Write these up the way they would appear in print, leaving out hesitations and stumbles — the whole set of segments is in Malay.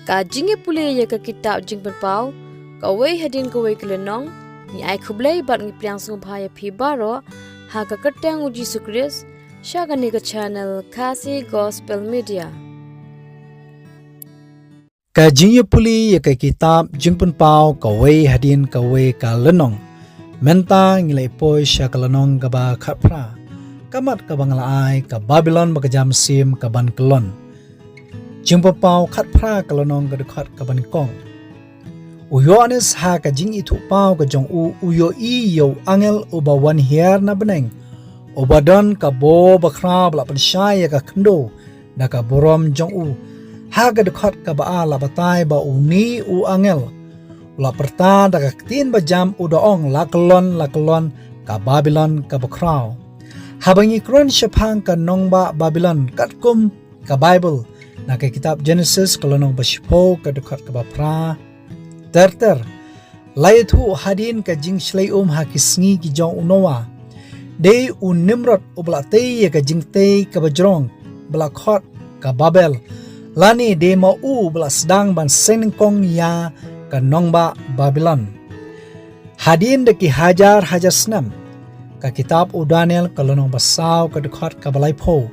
Ka jinge pule ya ka kitab jing pau ka wei hadin ka wei kelenong ni ai khublei bat ngi plyang sung phaya phi baro ha ka katang uji sukris shagani ka channel Kasi Gospel Media. Ka jinge puli ya ka kitab jing pau ka wei hadin ka wei ka lenong menta ngilai poi sha ka lenong ka ba khapra kamat ka bangla ai ka Babylon ba ka jam sim ka ban kelon jing pau khat phra ka lenong ka khat ka ban kong Uyoanis ha ka jing itu pau ka jong uyo I yo angel uba wan hier na beneng obadon ka bo bakra bla pan shaya ka khndo da ka borom jong ha ka dekhat ka ba la batai ba uni angel la perta da ka tin ba jam udaong la kelon ka Babylon ka bakrao habangi kron shapang ka nongba Babylon katkum ka Bible na ka kitab Genesis kalonong ba shipo ka dekhat ka ba pra ter layathu hadin ka jing shlai ha kisngi ki jong unowa de nimrod ubla te ka jing te ka bajrong bla khot ka Babel lani de ma bla sedang ban senengkong ya ka nongba Babylon hadin de ki hajar snam ka kitab Daniel kalonong basaw ka dekat ka balai pho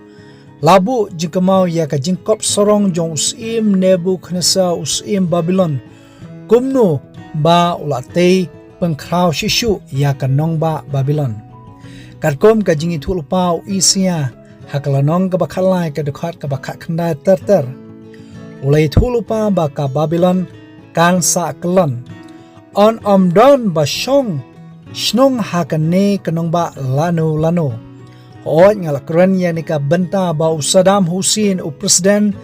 labu jingkamau ya ka jingkop sorong jong usim Nebuchadnezzar usim Babylon kumno ba ulate pengkrau shishu ya ka nongba Babylon katkom ka jingi thulpau isia haklanong ka bakhalai ka dekhat ka bakha khanda ter ulai thulupa ba ka Babylon kan sa klon on omdon ba shong snong hakane kanong ba lano hoy ngalakran ya ni ka benta ba Saddam Hussein u president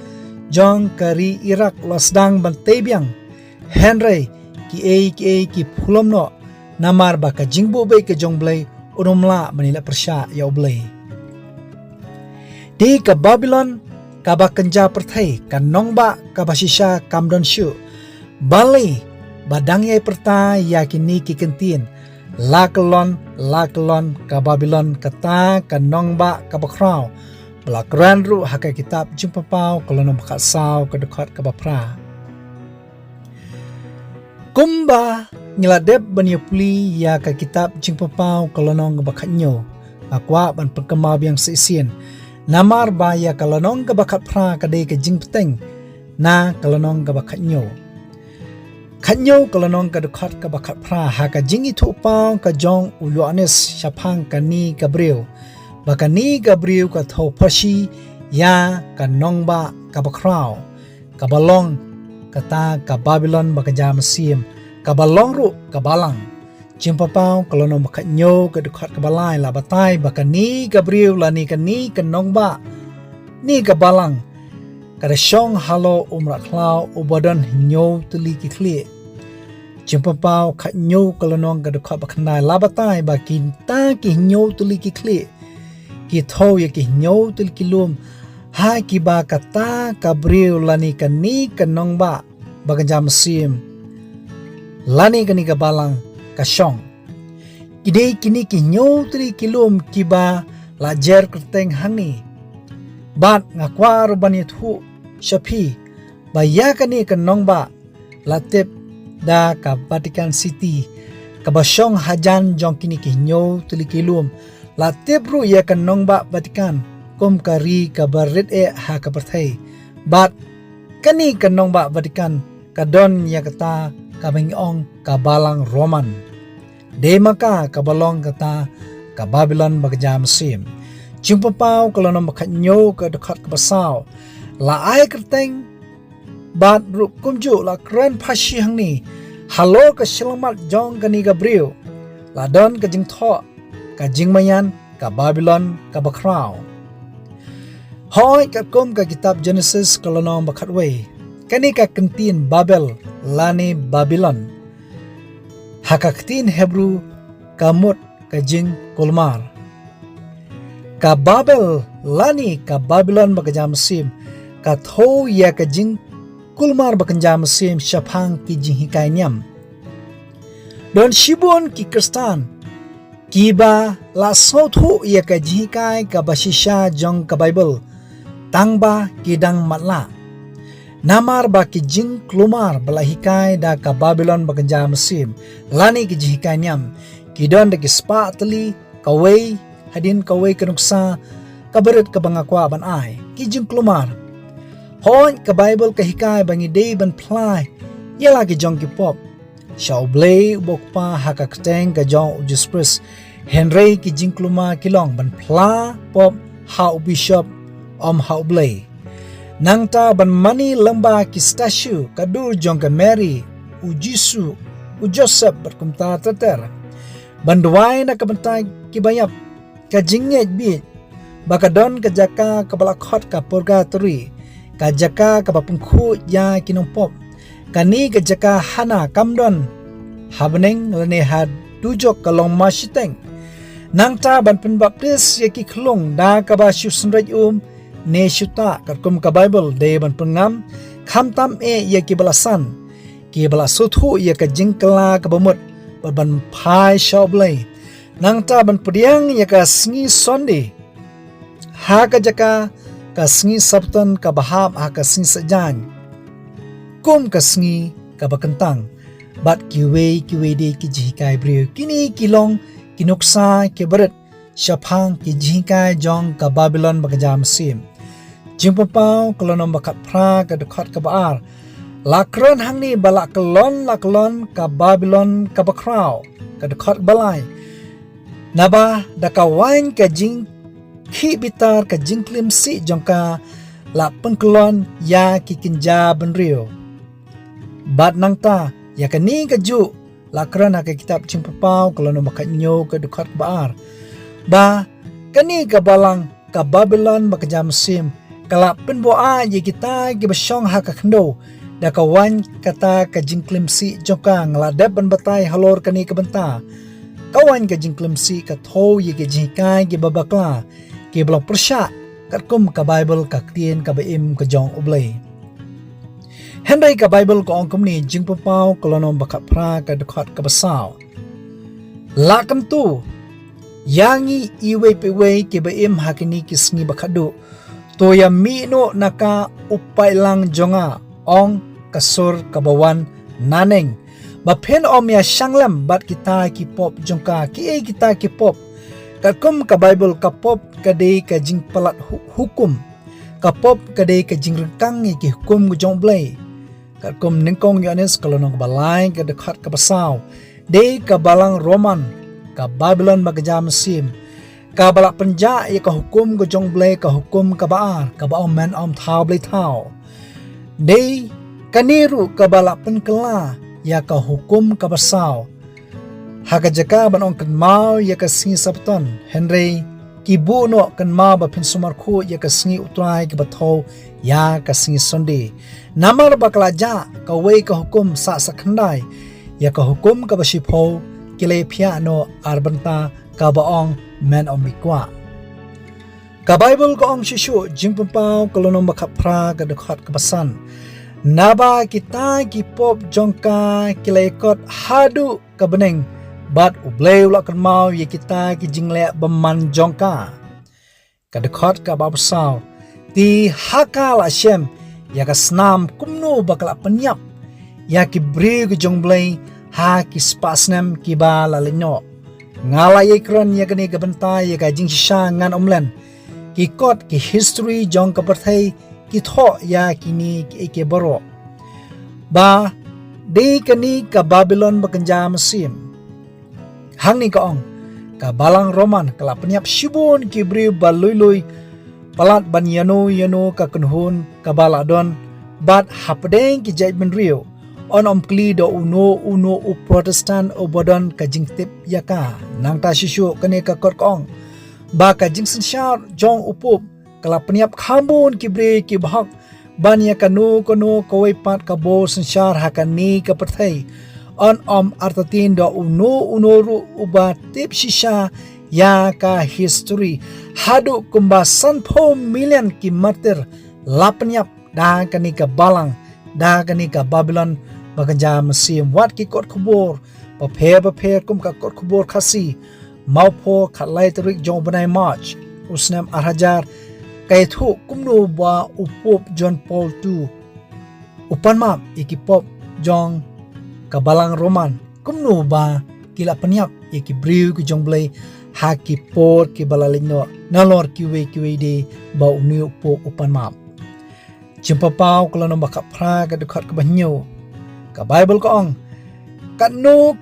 John Kari Iraq lasdang bantebyang Henry ki phulom no namar ba ka jingbu be ka jongblai unumla manila persya ya oblai di ka Babylon ka ba kanja perthai ka nongba ka basisha kamdon shu bali badang yai perta ya kini ki kentin lakelon ka Babylon kata ka nongba ka bakrao blakran ru haka kitab jimpapau kolono bakasau ka dekat ka bapra kumba ngiladep banyupli ya ka kitab jingpapau kalonong bakhanyo akwa ban pagkamaw yang sisien namar ba ya kalonong ka bakat pra kade ka jingpteng na kalonong ka bakhanyo khanyo kalonong ka dekat ka bakat pra ha ka jingi thupau ka jong Yohanes shapang kani Gabriel bakani Gabriel ka tho phashi ya ka nongba ka bakrao ka balong kata ka Babylon bakajam sim ka balong ru ka balang jimpapau kalono bakhanyo ka dukhat ka balai la batai bakani Gabriel lani kani kanongba ni ka balang kada shong halo umraklau ubadon nyo tuli ki khle jimpapau khanyo kalono ka dukhat bakhanai la batai bakin ta ki nyo tuli ki khle ki tho ye ki nyo tuli ki lum ha ki ba kata Gabriel lani kani kanongba baganjam sim lani kani ka balang kasyong kidei kini ki nyo tri kilum kiba lajer kerteng hani bat ngakwa rubani thu shapi baya kani kanongba latep da ka Vatican City kabasyong hajan jong kini ki nyo tri kilum latep ru ya kanongba Vatican kum kari kabarit ha kaperthai bat kani kanongba Vatican kadon ya kata kabengong kabalang Roman demaka kabalong kata ka Babylon bagajam sim jimpapau kalono makhanyo ka dekat kabasaw la ai kerteng bat ru kumju la kren phashi hangni halo ka selamat jong kani Gabriel la don ka jing tho ka jingmayan ka Babylon ka bakrao hoy ka kum ka kitab Genesis kalono bakhatway kani ka kentin Babel lani Babylon hakaktin Hebrew kamut ka jing kulmar ka Babel lani ka Babylon bakajam sim ka tho ya ka jing kulmar bakanjam sim shapang ki jing hikai nyam don shibon ki kristan kiba la sothu ya ka jihikai ka basisha jong ka Bible tangba kidang matla Namar ba ki jing klumar bala hikai da ka Babylon bakenja Mesim lani ki jihikai nyam kidon da ki spa tali kawai hadin kawai kenuksa kabarit ka bangakwa ban ai ki jing klumar hon ka Bible ka hikai bangi day ban plai yala ki jong ki pop Shaw blay bokpa haka kteng ka jong ujispres Henry ki jing kluma kilong ban pla pop hau bishop hau blay Nangta ban mani lamba ki statue kadur jong ka Mary, u Jisu, u Joseph berkumta teter. Banduai na kabantay ki bayap ka jingget bit. Bakadon ka jaka ka balakot ka purgatory, ka jaka ka bapungku ya kinumpop. Kani ka jaka hana kamdon. Habneng lene had dujok ka long masiteng. Nangta ban penbaptis ya ki klung da ka ba sunraj ne syuta katkum ka Bible de ban pengam khamtam ya ki balasan ki balasuthu ya ka jingkla ka bamut ban phai shoblai nangta ban pudiang ya ka sngi sonde ha ka jaka ka sngi sabtan ka bahab ha ka sngi sajan kum ka sngi ka bakentang bat ki we de ki jikai brio kini kilong kinuksa ki berat syapang ki jikai jong ka Babylon bakeja Mesim Jimpapau kolonom bakat pra ka dekat ka baar. Lakron hang ni balak laklon ka Babylon ka bakrau ka dekat balai. Naba da ka wain ka jing ki bitar ka jingklim si jongka la pengkelon ya ki kinja benrio. Bat nangta ya ka ni ka ju lakron ka kitab jimpapau kolonom bakat nyo ka dekat baar. Ba kani ka balang ka Babylon bakeja Mesim kalap penboa ye kita ki basyong haka kendo da kawan kata ka jingklimsi joka ngladep ban batai halor kani ka benta kawan ka jingklimsi ka tho ye ki jikai ki babakla ki blok persya katkum ka Bible ka tien ka baim ka jong oblay Henry ka Bible ko ongkom ni jingpapau kolonom bakat pra ka dekat ka basaw lakam tu yangi iwe pewe ki baim hakini ki sngi bakadu Toya mino naka upay lang jonga ong kasur kabawan naneng. Bapen om ya syanglam bat kita kipop jongka ki kita kipop. Katkum ka Bible kapop kadai ka jing palat hukum. Kapop kadai ka jing rengkang ki hukum gujong blay. Katkum ningkong Yohanes kalau nong balai ka dekat ka basaw. Dei ka balang Roman ka Babylon bakeja Mesim. Ka balak penja ya ka hukum go jong blay ka hukum ka baar ka baong man thau blay thau dei kaniru ka balak penkela ya ka hukum ka basaw haka jaka banong kan mau ya ka singi sabton Henry kibu no kan mau ba pin sumarku ya ka singi utrai ka bathau ya ka singi sonde namar bakla ja ka wei ka hukum sa sakhandai ya ka hukum ka basipho kile piano arbanta ka baong man om mikwa ka Bible ko ang shishu jingpampaw kolonom bakapra ka dekat kabasan naba kita kipop jongka kilaykot hadu ka beneng bat ublay ula kan mau ye kita ki jingle beman jongka ka dekat ka babasaw ti hakal Hashem ya ka snam kumno bakla penyap ya ki bri ka jongblay ha ki spasnem ki ba lalinyo ngalay ikron ya kani gabantay ya kajing sisa ngan omlen ki kot ki history jong kaparthay ki tho ya kini ki ike baro ba de kani ka Babylon bakenja Mesim hang ni kaong ka balang Roman kala penyap shibun ki bri baluy palat ban yano ka kunhun ka baladon bat hapdeng ki jay ben rio on kli do uno u Protestant o bodon ka jingtip yaka nang ta shishu kane ka korkong ba ka jingsen shar jong upup kala peniap khambun kibre ki bahak ban ya kanu kono kawai pat ka bo senshar hakani ka perthai on artatin do uno ru uba tip shisha ya ka history hadu kumbasan po million ki martir lapanyap da kani ka balang da kani ka Babylon bakeja Mesim wat ki kot kubur pape kum ka kot kubur khasi maupo khatlai tarik jong banai march usnam arhajar kai thu kumnu ba upup John Paul II upan map iki pop jong kabalang Roman kumnu ba kila peniap iki briu ki jong blai haki por ki balalino nalor kiwe de ba uniu po upan map jumpa pau kalau nombak pra ka dekat ke banyo ka Bible ko ong kanu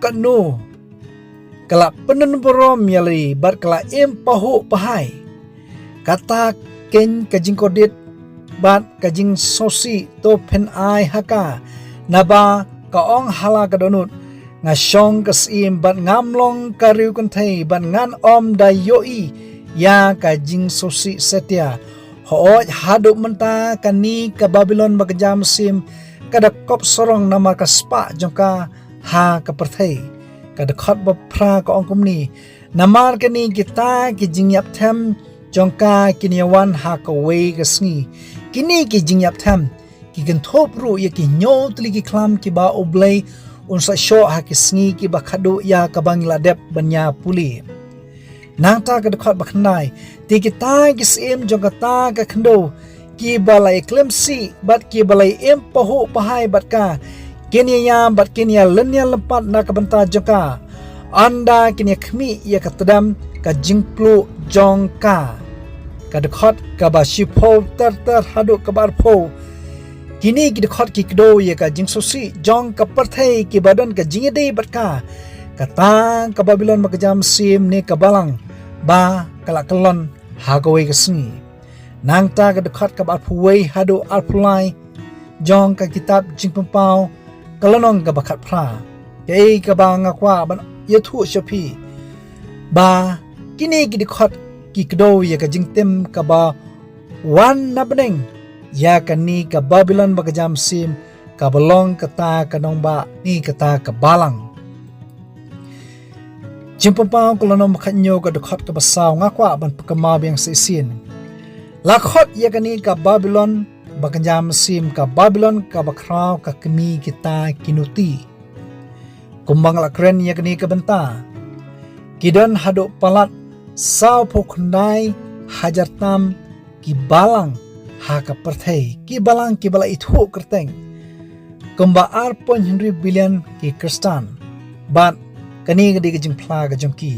kala penen borom yali bar kala empahu pahai kata ken kajing kodit bat kajing sosi to pen ai haka naba ka ong hala ka donut nga syong kasim bat ngamlong kariu kuntai bat ngan om da yoi ya kajing sosi setia hooj haduk menta kani ka Babylon bagajam sim kada kop sorong nama kaspa jongka ha ka perthai kada khot ba pra ka ongkum ni namar kani kita ki jingyap them jongka kiniawan ha ka wei ka sngi kini ki jingyap them ki kan thop ru ya ki nyo tli ki klam ki ba oblei unsa sho ha ki sngi ki ba khadu ya ka bangla dep banya puli nang ta ka dekat bakhnai ti kita ki sim jongka ta ka khndo ki balai klemsi bat ki balai em pahu pahai bat ka kenya bat kenya lenya lempat na ka banta jongka anda kini khmi ya ka tadam ka jingplu jongka ka dekat ka ba shipo ter hadu ka bar pho kini ki dekat ki kdo ya ka jingsosi jong ka perthai ki badan ka jingede bat ka katang ka Babylon makajam sim ne ka balang ba kala kelon hagawai ka sngi nang ta ka dekat ka bar phuwei hadu alpulai jong ka kitab jingpau kalonong ka bakat pra kei ka ba ngakwa ban yathu shopi ba kini ki dekat ki kdo ya ka jingtem ka ba wan nabneng ya kani ka Babylon makajam sim ka balong kata kanong ba ni kata ka balang jimpapau kalonong makhanyo ka dekat ka basaw ngakwa ban pakamabyang sa isin lakhot ya kani ka Babylon bakajam sim ka Babylon ka bakraw ka kami kita kinuti kumbang lakren ya kani ka benta kidan hado palat saw pokhnai hajar tam ki balang ha ka perthai ki balang ki bala ithu kerteng kumba 8.1 billion ki kristan bat kani gadi ka jingpla ka jongki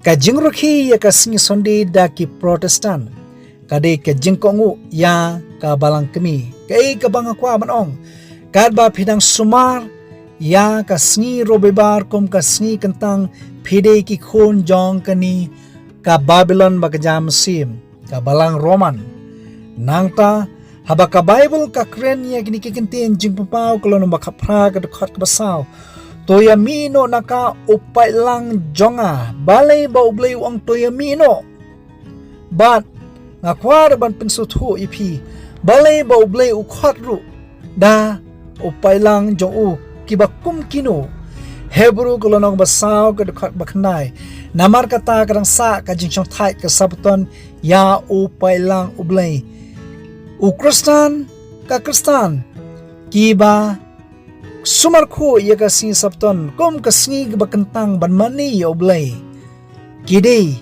ka jingrokhi ya ka singi sonde da ki protestan kade ka jingkongu ya ka balang kami kai ka bangakwa manong kad ba phidang sumar ya ka singi robebar kum ka singi kentang phide ki khon jong kani ka Babylon bagajam sim ka balang Roman nangta haba ka Bible ka kren ya kini kikintin jingpapau kalon bakapra ka dekat ka basaw toyamino naka upay lang jonga balay ba ublay ang toyamino bat ngakwar ban pinsuthu ipi balay ba ublay ukhotru da upay lang jong kibakum kino Hebrew kolonong basaw ka dekat baknay namar kata kadang sa ka jingchong thai ka sabuton ya upay lang ublay Kristan ka Kristan kiba sumarko ya ka sing sabton kom ka singi bakentang banmani ya oblay kide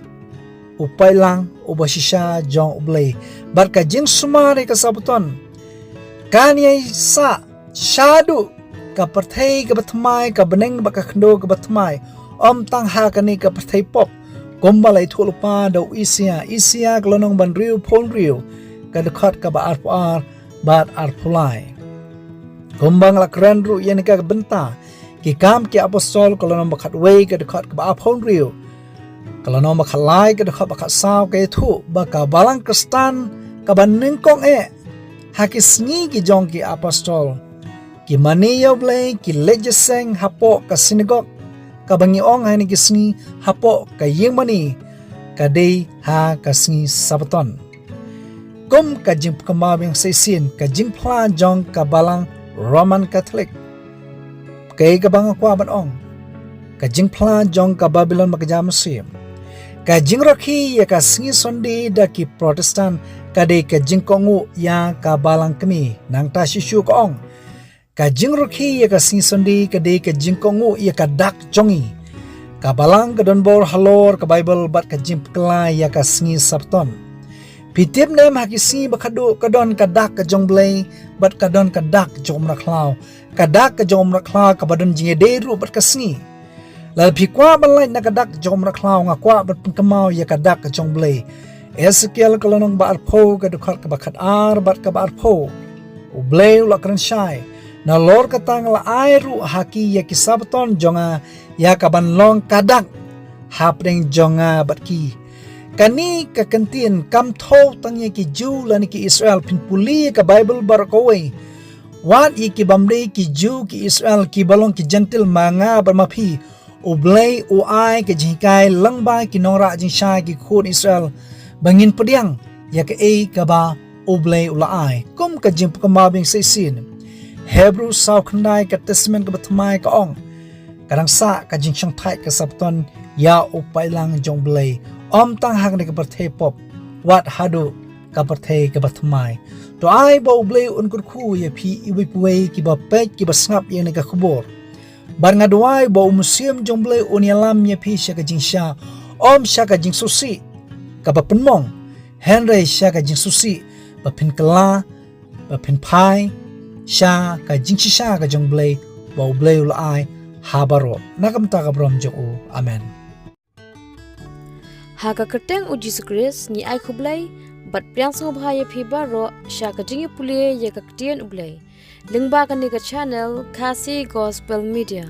upay lang ubasisya jong oblay bar ka jing sumari ka sabton kanyay sa shadu ka perthai ka batmai ka beneng baka khndo ka batmai om tang ha kani ka perthai pop kombalai thulupa do isia klonong ban riu phol riu ka dekat ka ba ar bat arpulai kumbang lakren ru yan ka benta ki kam ki apostol kalonong bakat wei ka dekat ka ba phon riu kalonong bakhalai ka dekat bakat saw ka thu baka balang kristan ka banning kong hakisngi ki jong ki apostol ki maniyo blay ki lejeseng hapo ka sinagog ka bangiong hani ki sngi hapo ka yengmani ka dei ha ka sngi sabaton kum ka jing kamabing saisin ka jing pla jong ka balang Roman Catholic kay kabang akwa banong ka jing pla jong ka Babylon makajam sim ka jing rokhi ya ka singi sondi da ki Protestant ka de ka jing kongu ya ka balang kami nang ta shishu ko ong ka jing rokhi ya ka singi sondi ka de ka jing kongu ya ka dak jongi ka balang ka donbor halor ka Bible bat ka jing pla ya ka singi sabton Pitip nem hakisi bakadu kadon kadak ka jonglei bat kadon kadak jom raklau kadak ka jom raklau ka badon jingederu bat kasni lal phikwa balai na kadak jom raklau ngakwa bat pengkemau ya kadak ka jonglei Ezekiel kalonong ba arpo ka dukhat ka bakat ar bat ka ba arpo ublei ula kran shai na lor katang la airu haki ya kisabaton jonga ya kabanlong kadak hapdeng jonga bat ki kani kakantin kam tho tangye ki Jew lani ki Israel pin puli ka Bible barakaway wat i ki bamde ki Jew ki Israel ki balong ki gentil manga barmapi ublay uai ke jingkai langbai ki nora jingsha ki khun Israel bangin pediang ya ke ka ba ublay ulaai kum ka jim pkamabing sesin Hebrew saw khandai ka testament ka batmai ka ong kadang sa ka jingshang thai ka sabton ya upai lang jong blay om tang hak ni kaperthe pop wat hadu kaperthe ka bathmai to ai bo blay un kur khu ye phi iwi puwei ki ba pet ki ba snap ye ni ka khubor bar nga duai bo museum jong blay un yalam ye phi sha ka jingsha om sha ka jing susi ka ba penmong henry sha ka jing susi ba pin kala ba pin pai sha ka jingshi sha ka jong blay bo blay ul ai habaro nakam ta ka brom jo amen Haka kerteng uji sukris ni ai kublai bat priang so bhaya phi baro sha ka jingi pule ye ka ktien ublai lingba ka ni ka channel Kasi Gospel Media